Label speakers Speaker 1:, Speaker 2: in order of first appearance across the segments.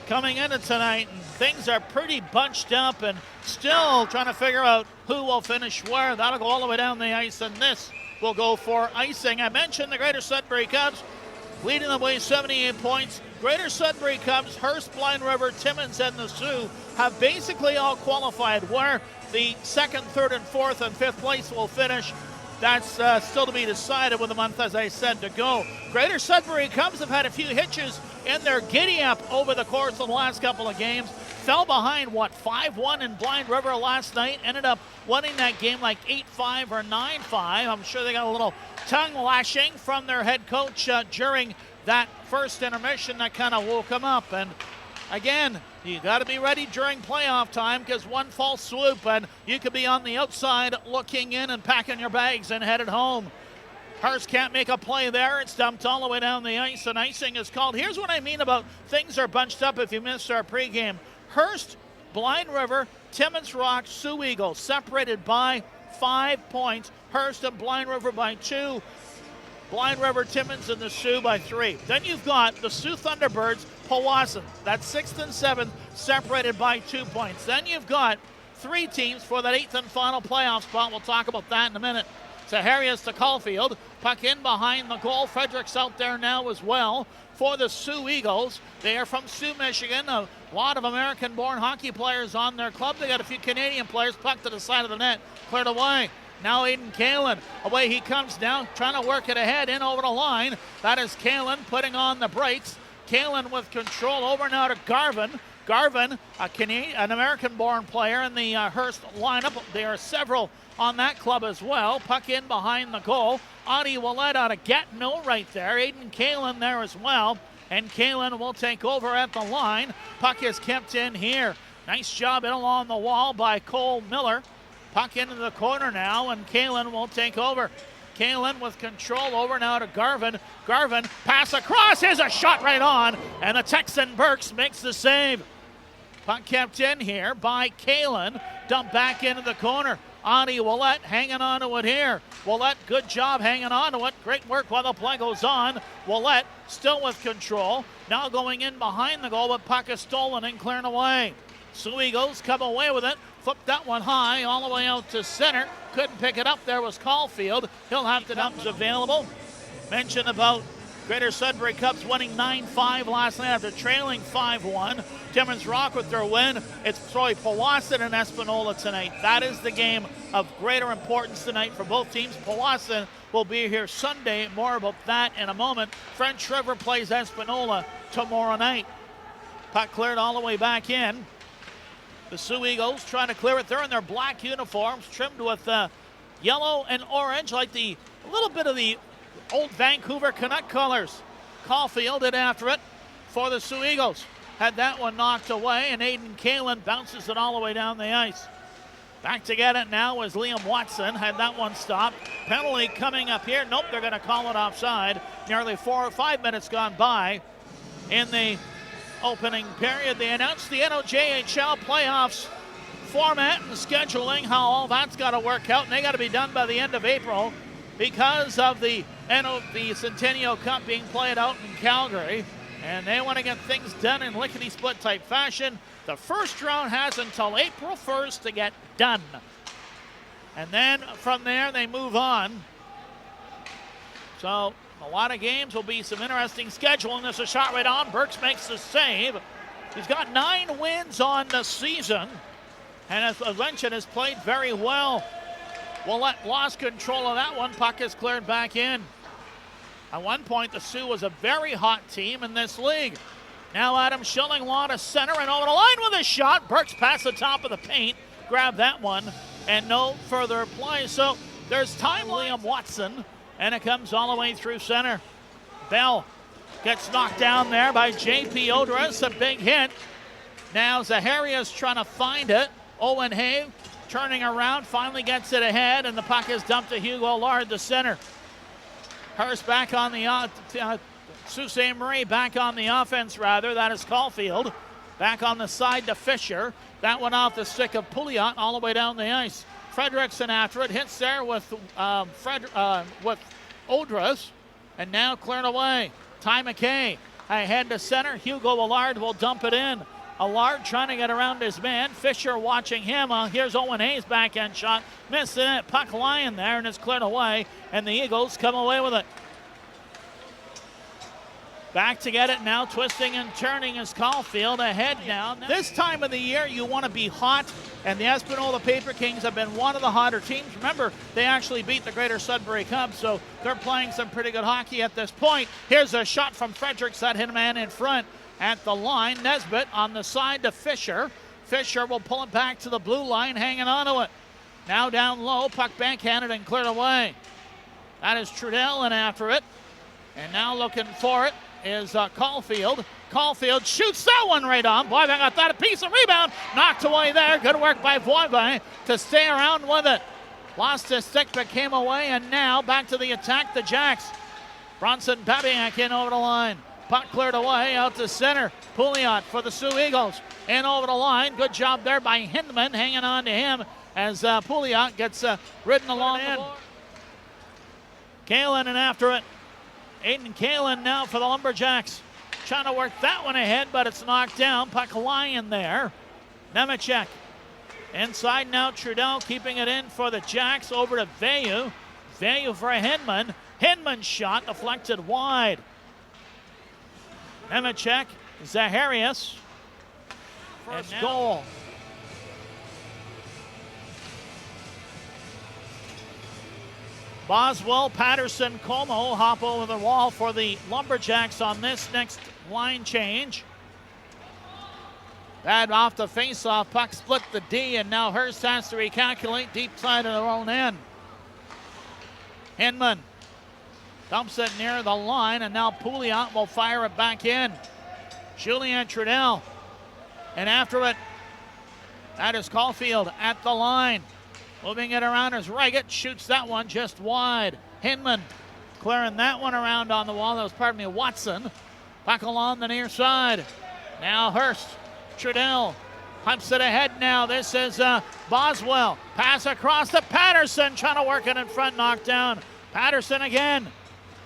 Speaker 1: coming into tonight, and things are pretty bunched up and still trying to figure out who will finish where. That'll go all the way down the ice, and this will go for icing. I mentioned the Greater Sudbury Cubs leading the way 78 points. Greater Sudbury Cubs, Hearst, Blind River, Timmins, and the Sioux have basically all qualified. Where the second, third, and fourth and fifth place will finish, that's still to be decided with a month, as I said, to go. Greater Sudbury Cubs have had a few hitches in their giddy-up over the course of the last couple of games. Fell behind, 5-1 in Blind River last night. Ended up winning that game like 8-5 or 9-5. I'm sure they got a little tongue lashing from their head coach during that first intermission that kind of woke them up. And again, you got to be ready during playoff time, because one false swoop and you could be on the outside looking in and packing your bags and headed home. Hearst can't make a play there. It's dumped all the way down the ice, and icing is called. Here's what I mean about things are bunched up if you missed our pregame. Hearst, Blind River, Timmins Rock, Sioux Eagles separated by 5 points. Hearst and Blind River by 2. Blind River, Timmins, and the Sioux by 3. Then you've got the Sioux Thunderbirds, Powassan. That's 6th and 7th, separated by 2 points. Then you've got 3 teams for that 8th and final playoff spot. We'll talk about that in a minute. Zaharias to Caulfield. Puck in behind the goal. Frederick's out there now as well for the Sioux Eagles. They are from Sioux, Michigan. A lot of American-born hockey players on their club. They got a few Canadian players. Puck to the side of the net. Cleared away. Now Aiden Kalin, away he comes down, trying to work it ahead, in over the line. That is Kalin putting on the brakes. Kalin with control, over now to Garvin. Garvin, an American-born player in the Hearst lineup. There are several on that club as well. Puck in behind the goal. Audie Willett out of Gatineau right there. Aiden Kalin there as well. And Kalin will take over at the line. Puck is kept in here. Nice job in along the wall by Cole Miller. Puck into the corner now, and Kalin will take over. Kalin with control, over now to Garvin. Garvin, pass across, here's a shot right on, and the Texan Burks makes the save. Puck kept in here by Kalin, dumped back into the corner. Audie Willett hanging on to it here. Willett, good job hanging on to it. Great work while the play goes on. Willett still with control. Now going in behind the goal, but puck is stolen and cleared away. Sioux Eagles come away with it. Flipped that one high all the way out to center. Couldn't pick it up. There was Caulfield. He'll have to dump available. Mention about Greater Sudbury Cubs winning 9-5 last night after trailing 5-1. Timmins Rock with their win. It's Powassan and Espanola tonight. That is the game of greater importance tonight for both teams. Powassan will be here Sunday. More about that in a moment. French River plays Espanola tomorrow night. Puck cleared all the way back in. The Sioux Eagles trying to clear it. They're in their black uniforms, trimmed with yellow and orange, like a little bit of the old Vancouver Canuck colors. Caulfield in after it for the Sioux Eagles. Had that one knocked away, and Aiden Kalin bounces it all the way down the ice. Back to get it now is Liam Watson. Had that one stopped. Penalty coming up here. Nope, they're going to call it offside. Nearly 4 or 5 minutes gone by in the opening period. They announced the NOJHL playoffs format and scheduling, how all that's got to work out, and they got to be done by the end of April because of the Centennial Cup being played out in Calgary, and they want to get things done in lickety-split type fashion. The first round has until April 1st to get done, and then from there they move on. So a lot of games will be some interesting scheduling. There's a shot right on. Burks makes the save. He's got 9 wins on the season, and as I mentioned, has played very well. Willett lost control of that one. Puck is cleared back in. At one point, the Sioux was a very hot team in this league. Now Adam Schillinglaw to center and over the line with a shot. Burks past the top of the paint. Grab that one, and no further play. So there's time. Liam Watson. And it comes all the way through center. Bell gets knocked down there by J.P. Odrus. A big hit. Now Zaharias trying to find it. Owen Hay turning around, finally gets it ahead, and the puck is dumped to Hugo Lard, the center. Hearst back on the Sault Ste. Marie back on the offense, rather. That is Caulfield. Back on the side to Fisher. That one off the stick of Pouliot all the way down the ice. Fredrickson after it, hits there with Odrus, and now cleared away. Ty McKay ahead to center. Hugo Allard will dump it in. Allard trying to get around his man. Fisher watching him. Here's Owen Hayes' backhand shot. Missing it. Puck lying there, and it's cleared away. And the Eagles come away with it. Back to get it now. Twisting and turning is Caulfield. Ahead now. This time of the year, you want to be hot. And the Espanola Paper Kings have been one of the hotter teams. Remember, they actually beat the Greater Sudbury Cubs, so they're playing some pretty good hockey at this point. Here's a shot from Fredericks that hit a man in front. At the line, Nesbitt on the side to Fisher. Fisher will pull it back to the blue line, hanging on to it. Now down low, puck backhanded and cleared away. That is Trudell in after it. And now looking for it is Caulfield. Caulfield shoots that one right on. Boivin got that a piece of rebound. Knocked away there. Good work by Boivin to stay around with it. Lost his stick but came away, and now back to the attack, the Jacks. Bronson Babiak in over the line. Puck cleared away out to center. Pouliot for the Sioux Eagles. In over the line. Good job there by Hindman, hanging on to him as Pouliot gets ridden along in. Kalen in after it. Aiden Kalen now for the Lumberjacks. Trying to work that one ahead, but it's knocked down. Puck lying there. Nemechek. Inside now, Trudell keeping it in for the Jacks. Over to Veyu. Veyu for Hindman. Hindman's shot deflected wide. Nemechek, Zaharias, first goal. Boswell, Patterson, Como hop over the wall for the Lumberjacks on this next line change. That off the face-off, puck split the D, and now Hearst has to recalculate deep side of their own end. Hindman dumps it near the line, and now Pouliot will fire it back in. Julien Trudell. And after it, that is Caulfield at the line. Moving it around as Reigott shoots that one just wide. Hindman clearing that one around on the wall. That was, Watson. Back along the near side. Now Hearst. Trudell pumps it ahead now. This is Boswell. Pass across to Patterson. Trying to work it in front. Knocked down. Patterson again.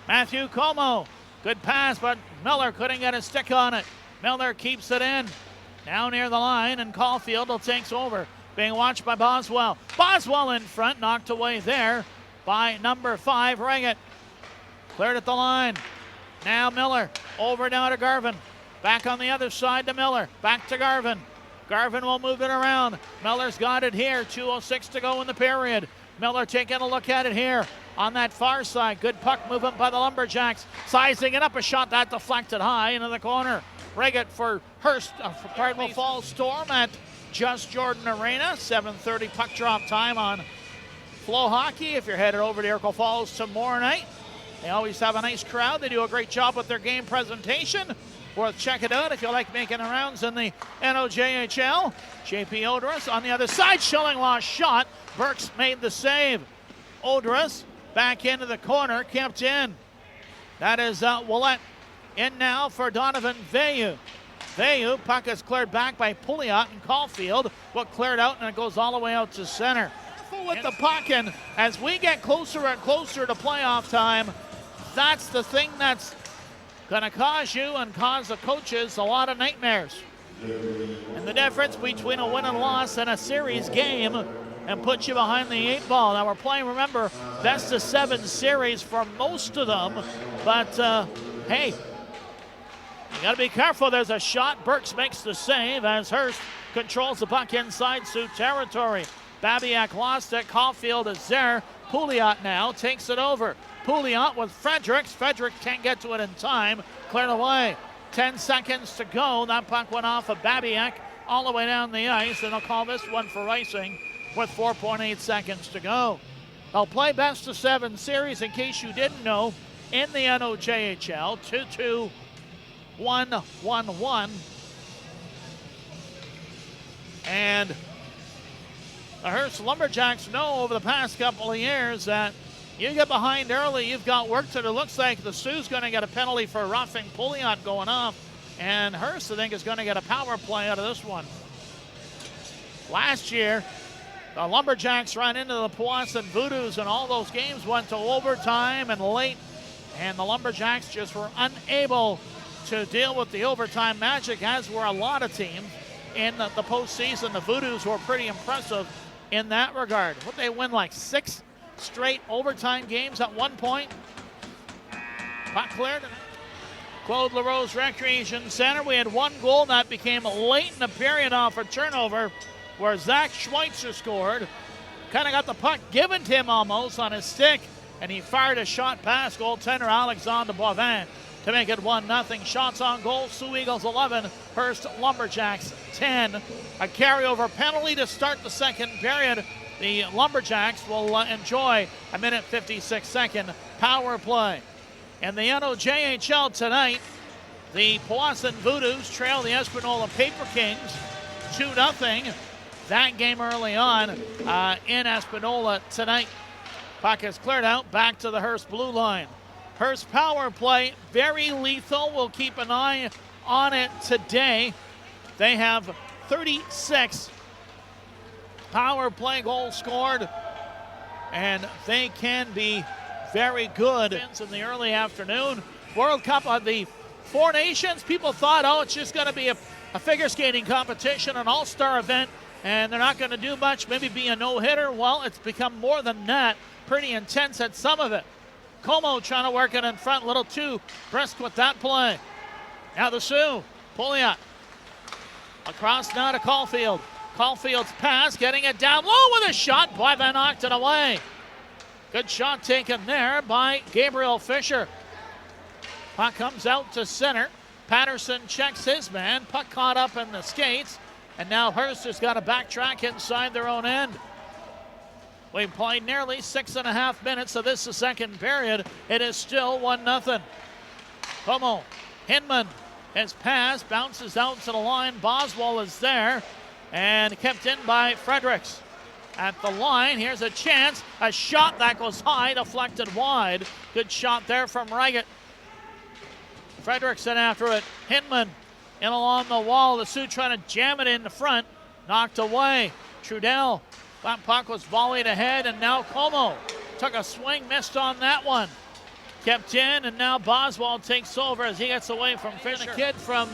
Speaker 1: Matthew Como, good pass, but Miller couldn't get a stick on it. Miller keeps it in. Now near the line, and Caulfield will takes over. Being watched by Boswell. Boswell in front, knocked away there by number 5, Reigott. Cleared at the line. Now Miller, over now to Garvin. Back on the other side to Miller. Back to Garvin. Garvin will move it around. Miller's got it here. 2:06 to go in the period. Miller taking a look at it here on that far side. Good puck movement by the Lumberjacks. Sizing it up, a shot that deflected high into the corner. Reigott for Hearst, for Cardinal Falls Storm at Just Jordan Arena. 7:30 puck drop time on Flow Hockey. If you're headed over to Iroquois Falls tomorrow night, they always have a nice crowd. They do a great job with their game presentation. Worth checking it out if you like making the rounds in the NOJHL. JP Odoris on the other side. Schillinglaw shot. Burks made the save. Odoris back into the corner, kept in. That is Willett in now for Donovan Veyu. Veyu, puck is cleared back by Pouliot and Caulfield, but cleared out, and it goes all the way out to center. Careful with the puck, and as we get closer and closer to playoff time, that's the thing that's going to cause you and cause the coaches a lot of nightmares. And the difference between a win and loss in a series game and put you behind the 8 ball. Now we're playing, remember, best of 7 series for most of them, but hey, you got to be careful. There's a shot. Burks makes the save as Hearst controls the puck inside Sioux territory. Babiak lost it. Caulfield is there. Pouliot now takes it over. Pouliot with Fredericks. Fredericks can't get to it in time. Cleared away. 10 seconds to go. That puck went off of Babiak all the way down the ice, and they'll call this one for icing with 4.8 seconds to go. They'll play best of 7 series, in case you didn't know, in the NOJHL. 2-2, 1-1-1. And the Hearst Lumberjacks know over the past couple of years that you get behind early, you've got work to do. It looks like the Sioux's going to get a penalty for roughing Pouliot going off, and Hearst, I think, is going to get a power play out of this one. Last year, the Lumberjacks ran into the Powassan Voodoos, and all those games went to overtime and late, and the Lumberjacks just were unable to deal with the overtime magic, as were a lot of teams in the postseason. The Voodoos were pretty impressive in that regard. Would they win like 6 straight overtime games at one point? Puck cleared. Claude LaRose Recreation Center. We had 1 goal that became late in the period off a turnover where Zach Schweitzer scored. Kind of got the puck given to him almost on his stick, and he fired a shot past goaltender Alexandre Boivin to make it 1-0. Shots on goal, Sioux Eagles 11, Hearst Lumberjacks 10. A carryover penalty to start the second period. The Lumberjacks will enjoy a 1:56 power play. In the NOJHL tonight, the Powassan Voodoos trail the Espanola Paper Kings 2-0. That game early on in Espanola tonight. Puck is cleared out, back to the Hearst blue line. Hearst power play, very lethal. We'll keep an eye on it today. They have 36 power play goals scored, and they can be very good. In the early afternoon, World Cup of the Four Nations, people thought, oh, it's just going to be a figure skating competition, an all-star event, and they're not going to do much, maybe be a no-hitter. Well, it's become more than that. Pretty intense at some of it. Como trying to work it in front, a little too brisk with that play. Now the Sioux, Pouliot. Across now to Caulfield. Caulfield's pass, getting it down low with a shot. Boivin knocked it away. Good shot taken there by Gabriel Fisher. Puck comes out to center. Patterson checks his man. Puck caught up in the skates. And now Hearst has got to backtrack inside their own end. We've played nearly 6.5 minutes of this, the second period. It is still 1-0. Como, Hinman, his pass bounces out to the line. Boswell is there and kept in by Fredericks. At the line, here's a chance. A shot that goes high, deflected wide. Good shot there from Reigert. Frederickson after it. Hinman in along the wall. The Sioux trying to jam it in the front. Knocked away. Trudell. That puck was volleyed ahead, and now Como took a swing, missed on that one. Kept in, and now Boswell takes over as he gets away from Fisher. A kid from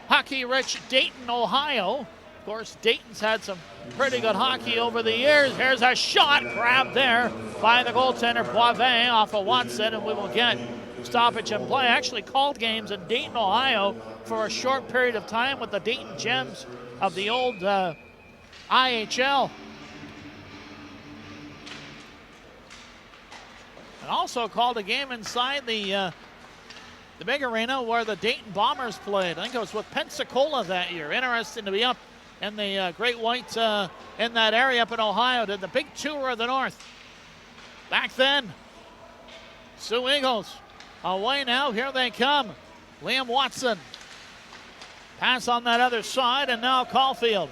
Speaker 1: hockey-rich Dayton, Ohio. Of course, Dayton's had some pretty good hockey over the years. Here's a shot grabbed there by the goaltender Boivin off of Watson, and we will get stoppage and play. Actually called games in Dayton, Ohio for a short period of time with the Dayton Gems of the old IHL. And also called a game inside the big arena where the Dayton Bombers played. I think it was with Pensacola that year. Interesting to be up in the Great White in that area up in Ohio. Did the big tour of the North. Back then, Sioux Eagles away now. Here they come. Liam Watson. Pass on that other side, and now Caulfield.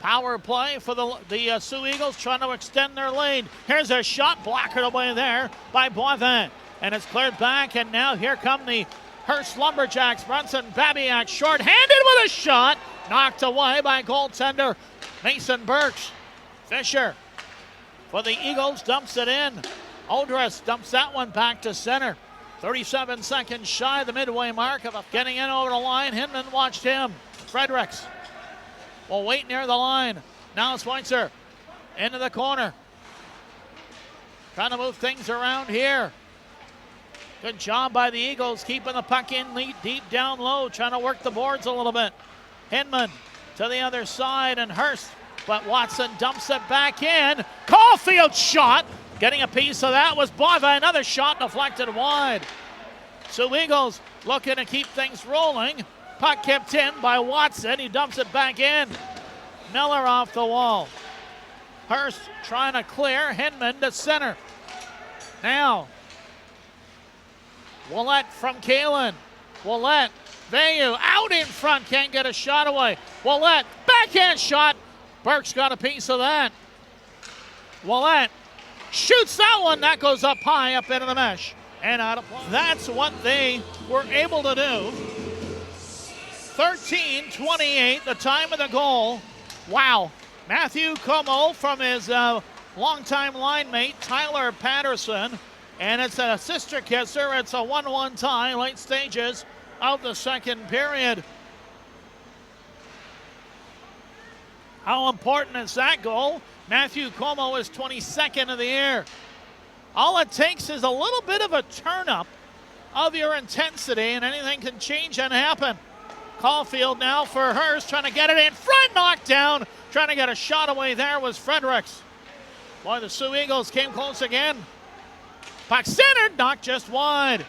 Speaker 1: Power play for the Sioux Eagles trying to extend their lead. Here's a shot, blocked away there by Boivin. And it's cleared back, and now here come the Hearst Lumberjacks. Brunson Babiak short-handed with a shot. Knocked away by goaltender Mason Burks. Fisher for the Eagles dumps it in. Odress dumps that one back to center. 37 seconds shy of the midway mark of getting in over the line. Hinman watched him. Fredericks will wait near the line. Now Schweitzer into the corner. Trying to move things around here. Good job by the Eagles keeping the puck in deep down low, trying to work the boards a little bit. Hinman to the other side and Hearst, but Watson dumps it back in. Caulfield shot. Getting a piece of that was Boivin. Another shot deflected wide. So Eagles looking to keep things rolling. Puck kept in by Watson. He dumps it back in. Miller off the wall. Hearst trying to clear. Hinman to center. Now, Willett from Kalen. Willett, Vayu out in front. Can't get a shot away. Willett, backhand shot. Burke's got a piece of that. Willett shoots that one. That goes up high, up into the mesh. And out of play. That's what they were able to do. 13:28, the time of the goal. Wow. Matthew Como from his longtime line mate, Tyler Patterson. And it's a sister kisser. It's a 1-1 tie, late stages of the second period. How important is that goal? Matthew Como is 22nd of the year. All it takes is a little bit of a turn up of your intensity and anything can change and happen. Caulfield now for Hearst, trying to get it in front, knocked down. Trying to get a shot away there was Fredericks. Boy, the Sioux Eagles came close again. Puck centered, knocked just wide.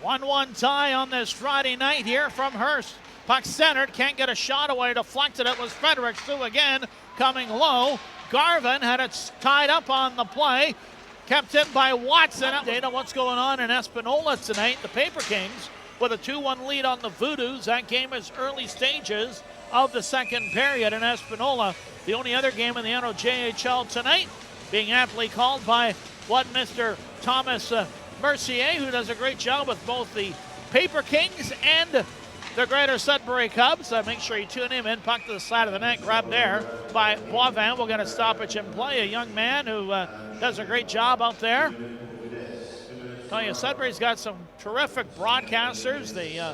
Speaker 1: 1-1 tie on this Friday night here from Hearst. Puck centered, can't get a shot away, deflected. It was Fredericks, Sioux again, coming low. Garvin had it tied up on the play. Kept in by Watson. Update on what's going on in Espanola tonight. The Paper Kings with a 2-1 lead on the Voodoos. That game is early stages of the second period in Espanola. The only other game in the NOJHL tonight being aptly called by Mr. Thomas Mercier, who does a great job with both the Paper Kings and the Greater Sudbury Cubs. Make sure you tune him in. Puck to the side of the net, grabbed there by Boivin. We'll get a stoppage and play. A young man who does a great job out there. Tell you, Sudbury's got some terrific broadcasters. The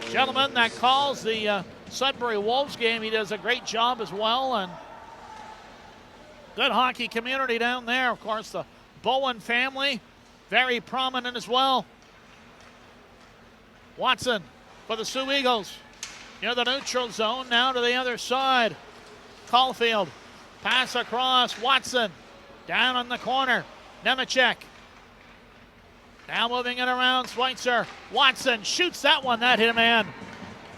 Speaker 1: gentleman that calls the Sudbury Wolves game, he does a great job as well. And good hockey community down there. Of course, the Bowen family, very prominent as well. Watson for the Sioux Eagles. Near the neutral zone, now to the other side. Caulfield, pass across, Watson. Down on the corner, Nemechek. Now moving it around, Schweitzer. Watson shoots that one, that hit a man.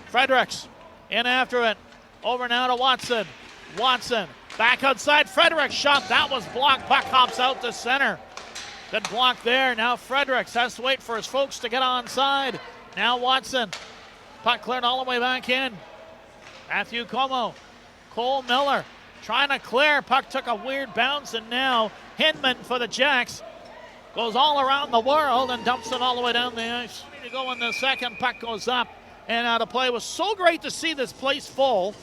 Speaker 1: Fredericks in after it. Over now to Watson. Watson, back outside, Fredericks shot, that was blocked. Puck hops out to center. Good block there, now Fredericks has to wait for his folks to get onside. Now Watson, puck cleared all the way back in. Matthew Como, Cole Miller trying to clear. Puck took a weird bounce, and now Hinman for the Jacks goes all around the world and dumps it all the way down the ice. To go in the second, puck goes up and out of play. It was so great to see this place full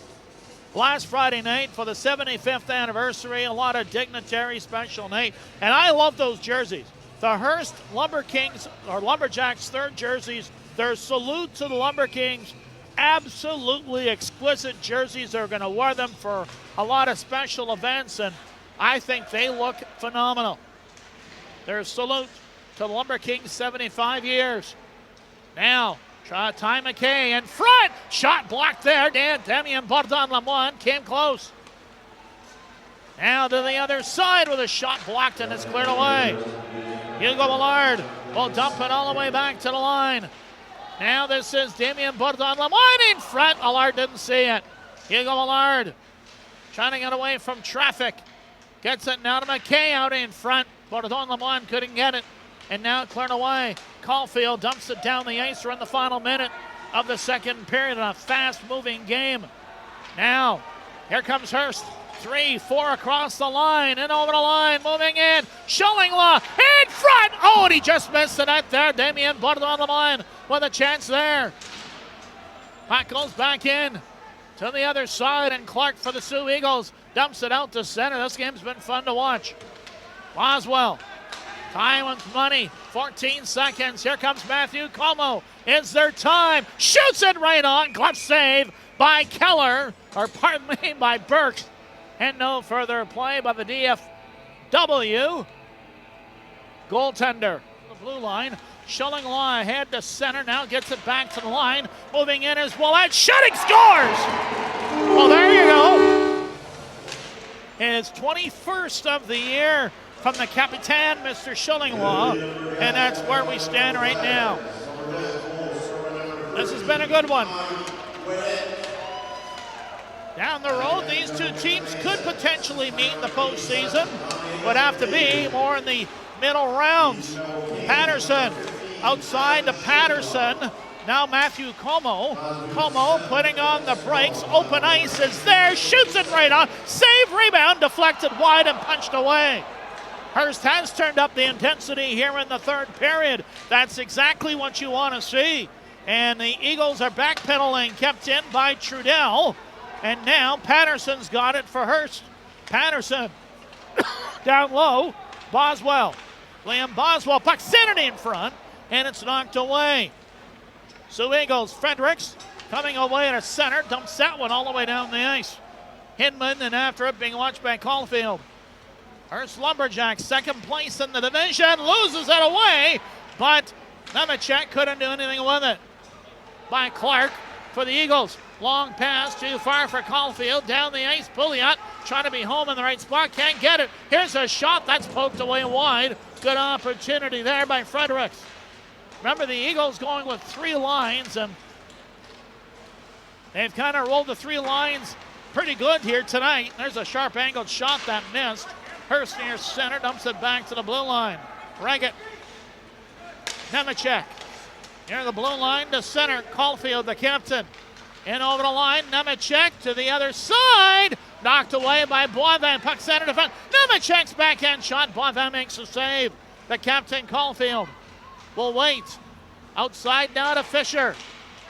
Speaker 1: last Friday night for the 75th anniversary. A lot of dignitary special night, and I love those jerseys. The Hearst Lumber Kings, or Lumberjacks, third jerseys. Their salute to the Lumber Kings. Absolutely exquisite jerseys. They're going to wear them for a lot of special events, and I think they look phenomenal. Their salute to the Lumber Kings, 75 years. Now, Ty McKay in front. Shot blocked there. Damien Bourdon-Lemoine came close. Now to the other side with a shot blocked, and it's cleared away. Hugo Millard will dump it all the way back to the line. Now this is Damien Bourdon-Lemoine in front. Millard didn't see it. Hugo Millard trying to get away from traffic. Gets it now to McKay out in front. Bourdon-Lemoine couldn't get it. And now cleared away. Caulfield dumps it down the ice. We're in the final minute of the second period in a fast-moving game. Now, here comes Hearst. 3-4 across the line and over the line, moving in. Schillinglaw in front. Oh, and he just missed the net there. Damien Bourdon-Lemoine with a chance there. Puck goes back in to the other side, and Clark for the Sioux Eagles dumps it out to center. This game's been fun to watch. Boswell, time with money, 14 seconds. Here comes Matthew Como. Is there time? Shoots it right on. Glove save by Keller, or pardon me, by Burks. And no further play by the DFW goaltender. The blue line, Schillinglaw ahead to center, now gets it back to the line. Moving in is Willett, shooting, scores! Well, there you go. His 21st of the year from the Capitan, Mr. Schillinglaw, and that's where we stand right now. This has been a good one. Down the road, these two teams could potentially meet in the postseason. Would have to be more in the middle rounds. Patterson outside to Patterson. Now Matthew Como. Como putting on the brakes. Open ice is there. Shoots it right on. Save, rebound, deflected wide and punched away. Hearst has turned up the intensity here in the third period. That's exactly what you want to see. And the Eagles are backpedaling, kept in by Trudell. And now Patterson's got it for Hearst. Patterson down low. Boswell. Liam Boswell, puck centered in front. and it's knocked away. Sioux Eagles, Fredericks coming away to center, dumps that one all the way down the ice. Hinman, and after it being watched by Caulfield. Hearst Lumberjacks, second place in the division, loses it away, but Nemechek couldn't do anything with it. By Clark for the Eagles. Long pass, too far for Caulfield. Down the ice, Pouliot trying to be home in the right spot, can't get it. Here's a shot that's poked away wide. Good opportunity there by Fredericks. Remember, the Eagles going with three lines, and they've kind of rolled the three lines pretty good here tonight. There's a sharp angled shot that missed. Hearst near center, dumps it back to the blue line. Reggett, Nemechek near the blue line to center. Caulfield, the captain. In over the line, Nemechek to the other side. Knocked away by Boivin. Puck center defense. Nemechek's backhand shot. Boivin makes a save. The captain, Caulfield, will wait. Outside now to Fisher.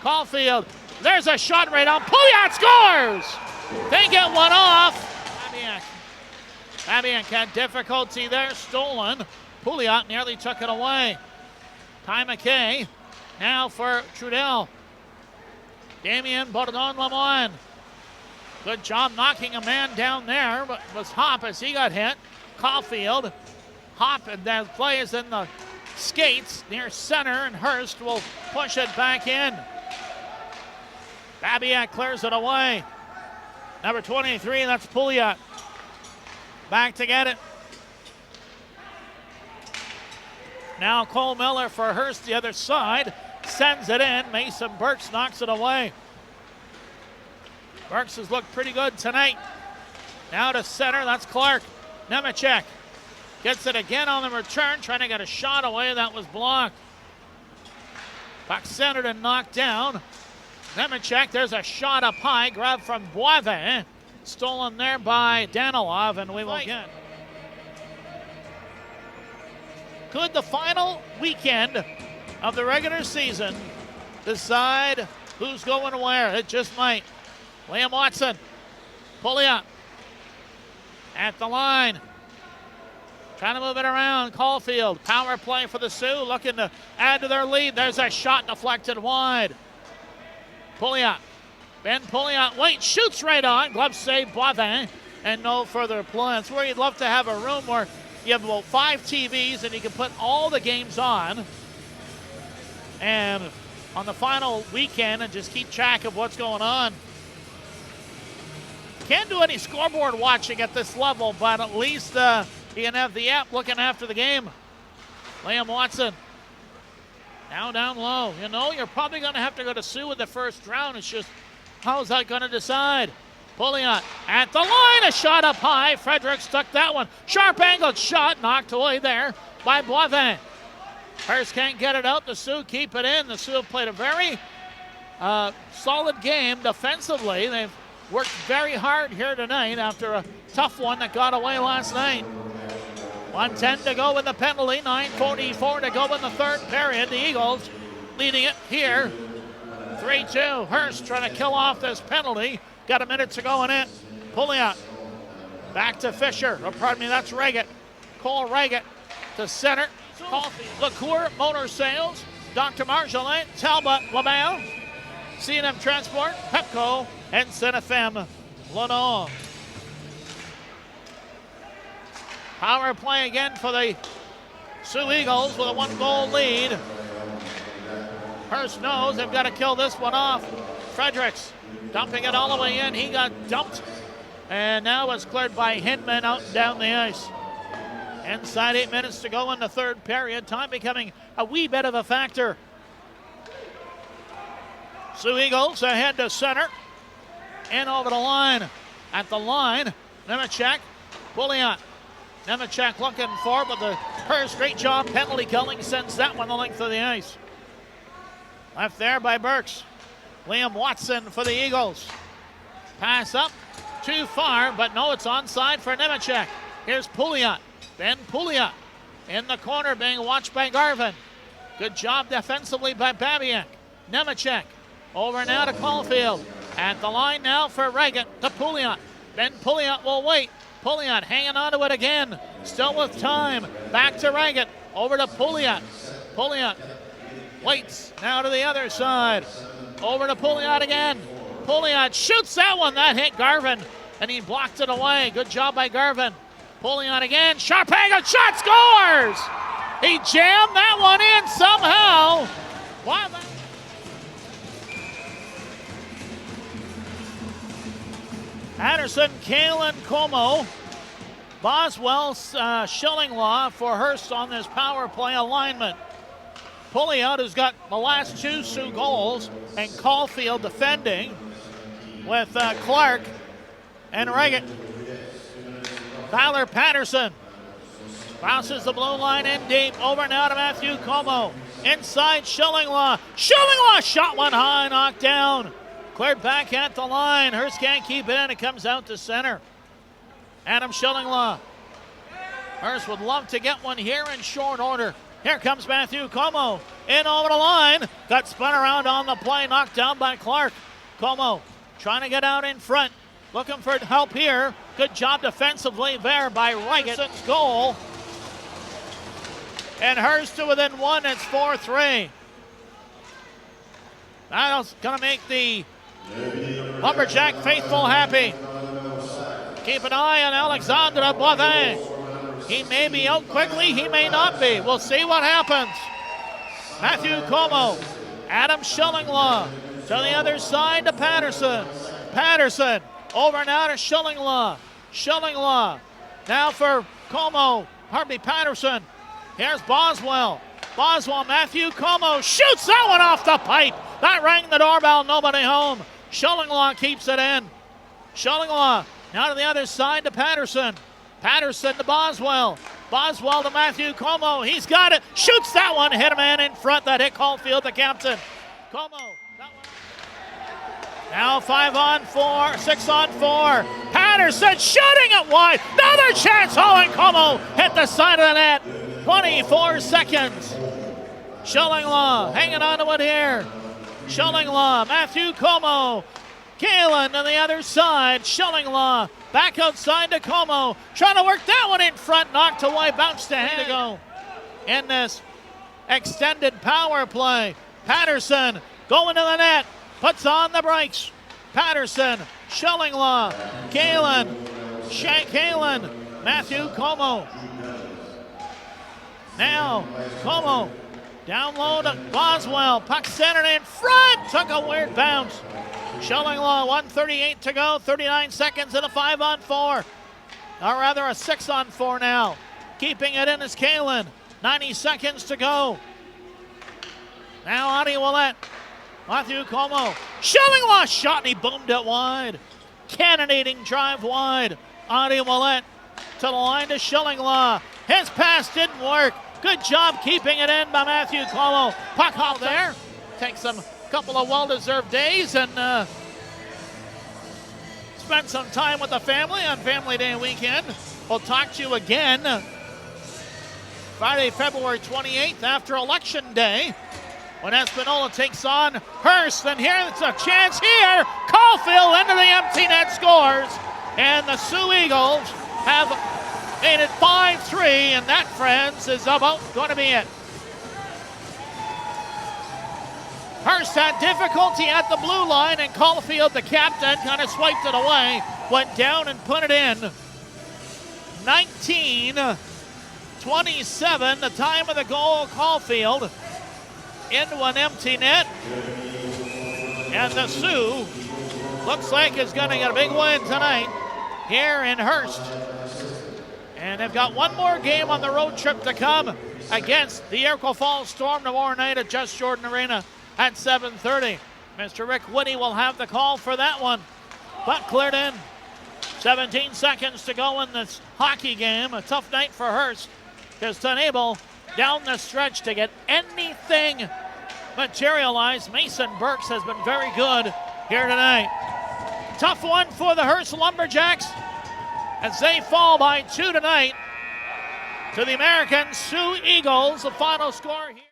Speaker 1: Caulfield. There's a shot right on. Pouliot scores! They get one off. Babiak had difficulty there. Stolen. Pouliot nearly took it away. Ty McKay. Now for Trudel. Damien Bourdon-Lemoine. Good job knocking a man down there, but it was Hop as he got hit. Caulfield. Hop, and that play is in the skates near center, and Hearst will push it back in. Babiak clears it away. Number 23, that's Pouliot. Back to get it. Now Cole Miller for Hearst, the other side. Sends it in. Mason Burks knocks it away. Burks has looked pretty good tonight. Now to center, that's Clark. Nemechek gets it again on the return, trying to get a shot away. That was blocked. Puck centered and knocked down. Nemechek, there's a shot up high, grabbed from Boivin. Stolen there by Danilov, and we will get. Could the final weekend of the regular season decide who's going where? It just might. Liam Watson, Pouliot at the line. Trying to move it around. Caulfield, power play for the Sioux, looking to add to their lead. There's a shot deflected wide. Pouliot, Ben Pouliot, wait, shoots right on. Glove save, Boivin, and no further play. It's where you'd love to have a room where you have about 5 TVs and you can put all the games on. And on the final weekend and just keep track of what's going on. Can't do any scoreboard watching at this level, but at least you can have the app looking after the game. Liam Watson now down low. You know, you're probably going to have to go to Sioux in the first round. It's just, how's that going to decide? Pouliot at the line, a shot up high. Fredericks took that one. Sharp angled shot, knocked away there by Boivin. Hearst can't get it out. The Sioux keep it in. The Sioux have played a very solid game defensively. They've worked very hard here tonight after a tough one that got away last night. 1:10 to go in the penalty, 9:44 to go in the third period. The Eagles leading it here, 3-2. Hearst trying to kill off this penalty. Got a minute to go in it. Pouliot back to Fisher. Oh, pardon me, that's Reggett. Cole Reggett to center. LaCour Motor Sales, Dr. Marjolaine, Talbot LaBelle, C&M Transport, Pepco, and Cinefem Lenore. Power play again for the Sioux Eagles with a 1-goal lead. Hearst knows they've got to kill this one off. Fredericks dumping it all the way in. He got dumped, and now it's cleared by Hinman out and down the ice. Inside 8 minutes to go in the third period. Time becoming a wee bit of a factor. Sioux Eagles ahead to center. In over the line. At the line, Nemechek, Pouliot. Nemechek looking for, but the Hearst, great job penalty killing, sends that one the length of the ice. Left there by Burks. Liam Watson for the Eagles. Pass up, too far, but no, it's onside for Nemechek. Here's Pouliot. Ben Pouliot in the corner being watched by Garvin. Good job defensively by Babiak. Nemechek over now to Caulfield. At the line now for Reggett to Pouliot. Ben Pouliot will wait. Pouliot hanging on to it again. Still with time. Back to Reggett. Over to Pouliot. Pouliot Waits now to the other side. Over to Pouliot again. Pouliot shoots that one. That hit Garvin, and he blocked it away. Good job by Garvin. Pouliot again. Sharp angle shot, scores! He jammed that one in somehow. Wow. Patterson, Kalen, Como. Boswell, Schillinglaw for Hearst on this power play alignment. Pouliot, who's got the last two Sioux goals, and Caulfield defending with Clark and Reagan. Tyler Patterson bounces the blue line in deep. Over now to Matthew Como. Inside Schillinglaw. Schillinglaw shot one high, knocked down. Cleared back at the line. Hearst can't keep it in. It comes out to center. Adam Schillinglaw. Hearst would love to get one here in short order. Here comes Matthew Como. In over the line. Got spun around on the play. Knocked down by Clark. Como trying to get out in front. Looking for help here. Good job defensively there by Reagan's goal. And Hearst to within one. It's 4-3. That's going to make the Lumberjack faithful happy. Keep an eye on Alexandre Boivin. He may be out quickly, he may not be. We'll see what happens. Matthew Como, Adam Schillinglaw to the other side to Patterson. Patterson over now to Schillinglaw. Schillinglaw now for Como, Patterson. Here's Boswell. Boswell, Matthew Como shoots that one off the pipe. That rang the doorbell, nobody home. Schillinglaw keeps it in. Schillinglaw now to the other side to Patterson. Patterson to Boswell. Boswell to Matthew Como. He's got it. Shoots that one. Hit a man in front. That hit Caulfield, the captain. Como. That one. Now 5-on-4, 6-on-4. Patterson shooting it wide. Another chance. Oh, and Como hit the side of the net. 24 seconds. Schillinglaw hanging on to it here. Schillinglaw, Matthew Como. Kalen to the other side. Schillinglaw back outside to Como. Trying to work that one in front. Knocked away. Bounced ahead to go in this extended power play. Patterson going to the net. Puts on the brakes. Patterson, Schillinglaw, Kalen, Matthew Como. Now Como down low to Boswell. Puck centered in front. Took a weird bounce. Schillinglaw, 1:38 to go. 39 seconds in a 5-on-4. Or rather a 6-on-4 now. Keeping it in is Kalen. 90 seconds to go. Now Adi Willett. Matthew Como. Schillinglaw shot and he boomed it wide. Cannonading drive wide. Adi Willett to the line to Schillinglaw. His pass didn't work. Good job keeping it in by Matthew Como. Puck out there. Takes a couple of well-deserved days and spend some time with the family on Family Day weekend. We'll talk to you again Friday, February 28th after Election Day when Espanola takes on Hearst. And here's a chance here. Caulfield into the empty net scores. And the Sioux Eagles have made it 5-3, and that, friends, is about going to be it. Hearst had difficulty at the blue line, and Caulfield, the captain, kind of swiped it away, went down and put it in. 19-27, the time of the goal, Caulfield into an empty net. And the Sioux looks like is going to get a big win tonight here in Hearst. And they've got one more game on the road trip to come against the Iroquois Falls Storm tomorrow night at Just Jordan Arena at 7:30. Mr. Rick Whitty will have the call for that one. But cleared in. 17 seconds to go in this hockey game. A tough night for Hearst. Just unable down the stretch to get anything materialized. Mason Burks has been very good here tonight. Tough one for the Hearst Lumberjacks as they fall by 2 tonight to the American Sioux Eagles. The final score here.